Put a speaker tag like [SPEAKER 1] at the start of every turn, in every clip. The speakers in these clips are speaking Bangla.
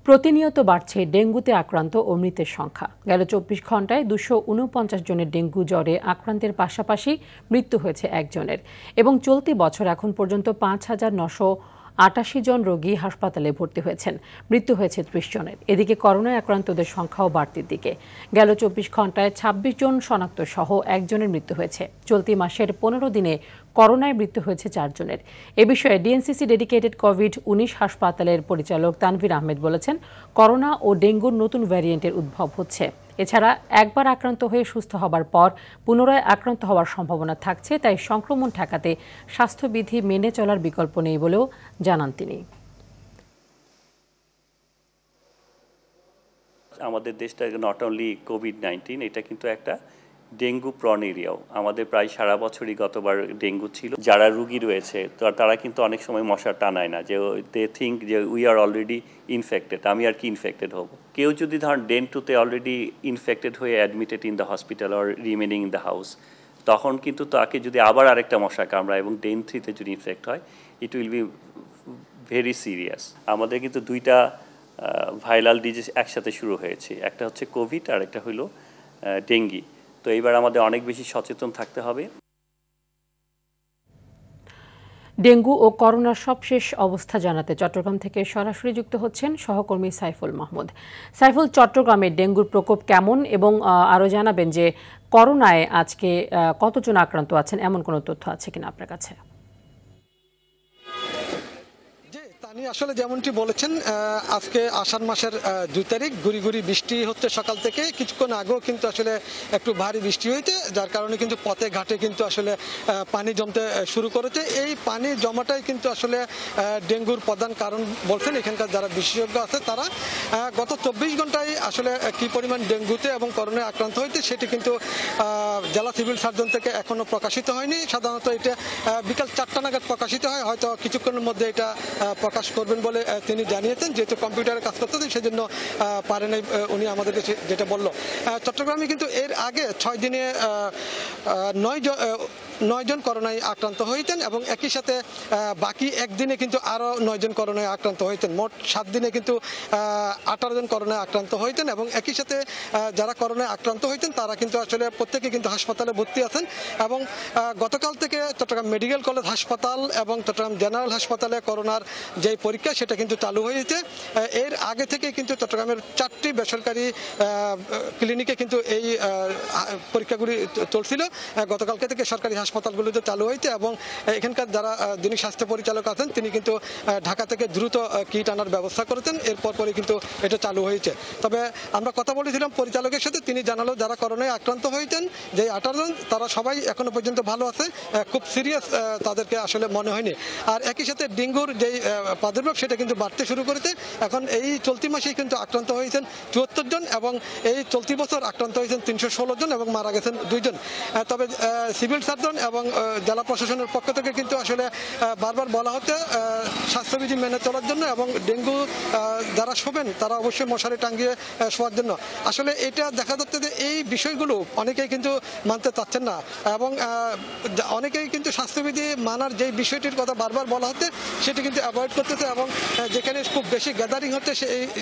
[SPEAKER 1] প্রতিনিয়ত বাড়ছে ডেঙ্গুতে আক্রান্ত ও মৃতের সংখ্যা। গেল ২৪ ঘণ্টায় ২৪৯ জনের ডেঙ্গু জ্বরে আক্রান্তের পাশাপাশি মৃত্যু হয়েছে একজনের এবং চলতি বছর এখন পর্যন্ত ৫,৯৮৮ জন রোগী হাসপাতালে ভর্তি হয়েছেন। মৃত্যু হয়েছে ৩০ জনের। এদিকে করোনায় আক্রান্তদের সংখ্যাও বাড়তির দিকে। গেল ২৪ ঘণ্টায় ২৬ জন শনাক্ত সহ একজনের মৃত্যু হয়েছে। চলতি মাসের ১৫ দিনে করোনায় মৃত্যু হয়েছে ৪ জনের। এ বিষয়ে ডিএনসিসি ডেডিকেটেড কোভিড-১৯ হাসপাতালের পরিচালক তানভীর আহমেদ বলেছেন, করোনা ও ডেঙ্গুর নতুন ভ্যারিয়েন্টের উদ্ভব হচ্ছে। এছাড়া একবার আক্রান্ত হয়ে সুস্থ হবার পর পুনরায় আক্রান্ত হওয়ার সম্ভাবনা থাকছে, তাই সংক্রমণ ঠেকাতে স্বাস্থ্যবিধি মেনে চলার বিকল্প নেই বলেও জানান তিনি।
[SPEAKER 2] আমাদের দেশটা নট অনলি কোভিড-১৯, এটা কিন্তু একটা ডেঙ্গু প্রন এরিয়াও। আমাদের প্রায় সারা বছরই গতবার ডেঙ্গু ছিল। যারা রুগী রয়েছে তারা কিন্তু অনেক সময় মশার টানায় না, যে দে থিঙ্ক যে উই আর অলরেডি ইনফেক্টেড, আমি আর কি ইনফেক্টেড হব। কেউ যদি ধরেন ডেন 2-তে অলরেডি ইনফেক্টেড হয়ে admitted in the hospital or remaining in the house, তখন কিন্তু তাকে যদি আবার আরেকটা মশা কামড়ায় এবং ডেন 3-তে যদি ইনফেক্ট হয়, it will be very serious. আমাদের কিন্তু দুইটা ভাইরাল ডিজিজ একসাথে শুরু হয়েছে, একটা হচ্ছে কোভিড আর একটা হলো ডেঙ্গি। তো এইবার আমাদের অনেক বেশি সচেতন থাকতে হবে।
[SPEAKER 1] ডেঙ্গু ও করোনার সবশেষ অবস্থা জানাতে চট্টগ্রাম থেকে সরাসরি যুক্ত হচ্ছেন সহকর্মী সাইফুল মাহমুদ। সাইফুল, চট্টগ্রামে ডেঙ্গুর প্রকোপ কেমন এবং আরও জানাবেন যে করোনায় আজকে কতজন আক্রান্ত আছেন, এমন কোনো তথ্য আছে কিনা আপনার কাছে?
[SPEAKER 3] আসলে যেমনটি বলেছেন, আজকে আষাঢ় মাসের ২ তারিখ গুড়ি গুড়ি বৃষ্টি হচ্ছে সকাল থেকে। কিছুক্ষণ আগেও কিন্তু আসলে একটু ভারী বৃষ্টি হয়েছে, যার কারণে কিন্তু পথে ঘাটে কিন্তু আসলে পানি জমতে শুরু করেছে। এই পানি জমাটাই কিন্তু আসলে ডেঙ্গুর প্রধান কারণ বলছেন এখানকার যারা বিশেষজ্ঞ আছে তারা। গত ২৪ ঘন্টায় আসলে কি পরিমাণ ডেঙ্গুতে এবং করোনায় আক্রান্ত হয়েছে সেটি কিন্তু জেলা সিভিল সার্জন থেকে এখনো প্রকাশিত হয়নি। সাধারণত এটা বিকাল ৪টা নাগাদ প্রকাশিত হয়, হয়তো কিছুক্ষণের মধ্যে এটা প্রকাশ করবেন বলে তিনি জানিয়েছেন। যেহেতু কম্পিউটারে কাজ করতেছেন সেজন্য পারেন উনি আমাদেরকে যেটা বলল। চট্টগ্রামে কিন্তু এর আগে ৬ দিনে ৯ জন করোনায় আক্রান্ত হয়েছেন এবং একই সাথে বাকি একদিনে কিন্তু আরও ৯ জন করোনায় আক্রান্ত হয়েছেন। মোট ৭ দিনে কিন্তু ১৮ জন করোনায় আক্রান্ত হয়েছেন এবং একই সাথে যারা করোনায় আক্রান্ত হয়েছেন তারা কিন্তু আসলে প্রত্যেকে কিন্তু হাসপাতালে ভর্তি আছেন। এবং গতকাল থেকে চট্টগ্রাম মেডিকেল কলেজ হাসপাতাল এবং চট্টগ্রাম জেনারেল হাসপাতালে করোনার যে পরীক্ষা সেটা কিন্তু চালু হয়েছে। এর আগে থেকে কিন্তু চট্টগ্রামের 4টি বেসরকারি ক্লিনিকে কিন্তু এই পরীক্ষাগুলি চলছিল। গতকালকে থেকে সরকারি হাসপাতালগুলিতে চালু হয়েছে এবং এখানকার যারা যিনি স্বাস্থ্য পরিচালক আছেন তিনি কিন্তু ঢাকা থেকে দ্রুত কিট আনার ব্যবস্থা করেছেন। এরপর পরে কিন্তু এটা চালু হয়েছে। তবে আমরা কথা বলেছিলাম পরিচালকের সাথে, তিনি জানালো যারা করোনায় আক্রান্ত হয়েছেন যে 18 জন তারা সবাই এখনো পর্যন্ত ভালো আছে, খুব সিরিয়াস তাদেরকে আসলে মনে হয়নি। আর একই সাথে ডেঙ্গুর যেই প্রাদুর্ভাব সেটা কিন্তু বাড়তে শুরু করেছে। এখন এই চলতি মাসেই কিন্তু আক্রান্ত হয়েছেন ৭৪ জন এবং এই চলতি বছর আক্রান্ত হয়েছেন ৩১৬ জন এবং মারা গেছেন 2 জন। তবে সিভিল সার্জন এবং জেলা প্রশাসনের পক্ষ থেকে কিন্তু আসলে বারবার বলা হচ্ছে স্বাস্থ্যবিধি মেনে চলার জন্য এবং ডেঙ্গু যারা শোবেন তারা অবশ্যই মশারি টাঙ্গিয়ে শোয়ার জন্য। আসলে এটা দেখা যাচ্ছে যে এই বিষয়গুলো অনেকেই কিন্তু মানতে চাচ্ছেন না এবং অনেকেই কিন্তু স্বাস্থ্যবিধি মানার যেই বিষয়টির কথা বারবার বলা হচ্ছে সেটি কিন্তু অ্যাভয়েড করতেছে এবং যেখানে খুব বেশি গ্যাদারিং হচ্ছে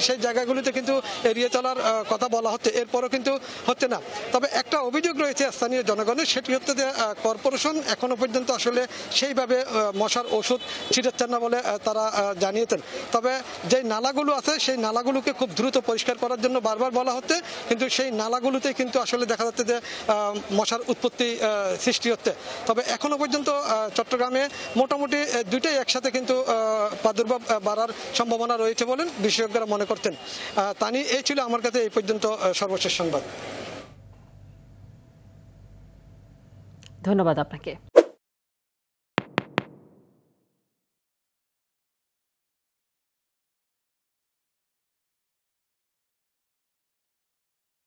[SPEAKER 3] সেই জায়গাগুলিতে কিন্তু এড়িয়ে চলার কথা বলা হচ্ছে, এরপরও কিন্তু হচ্ছে না। তবে একটা অভিযোগ রয়েছে স্থানীয় জনগণের, সেটি হচ্ছে যে কর্পোরেশন এখনো পর্যন্ত আসলে সেইভাবে মশার ওষুধ ছিটাচ্ছেন না বলে তারা জানিয়েছেন। তবে যে নালাগুলো আছে সেই নালাগুলোকে খুব দ্রুত পরিষ্কার করার জন্য বারবার বলা হচ্ছে, কিন্তু সেই নালাগুলোতে কিন্তু আসলে দেখা যাচ্ছে যে মশার উৎপত্তি সৃষ্টি হচ্ছে। তবে এখনো পর্যন্ত চট্টগ্রামে মোটামুটি দুইটাই একসাথে কিন্তু প্রাদুর্ভাব বাড়ার সম্ভাবনা রয়েছে বলেন বিশেষজ্ঞরা মনে করতেন। তানি, এই ছিল আমার কাছে এই পর্যন্ত সর্বশেষ সংবাদ।
[SPEAKER 1] ধন্যবাদ আপনাকে।